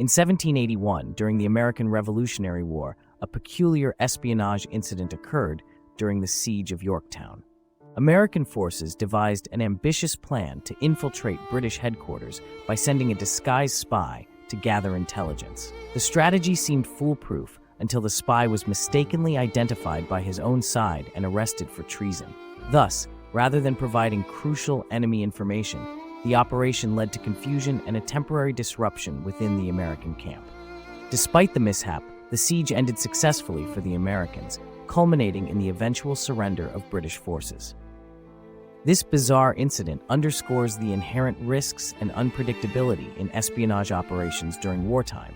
In 1781, during the American Revolutionary War, a peculiar espionage incident occurred during the Siege of Yorktown. American forces devised an ambitious plan to infiltrate British headquarters by sending a disguised spy to gather intelligence. The strategy seemed foolproof until the spy was mistakenly identified by his own side and arrested for treason. Thus, rather than providing crucial enemy information, the operation led to confusion and a temporary disruption within the American camp. Despite the mishap, the siege ended successfully for the Americans, culminating in the eventual surrender of British forces. This bizarre incident underscores the inherent risks and unpredictability in espionage operations during wartime,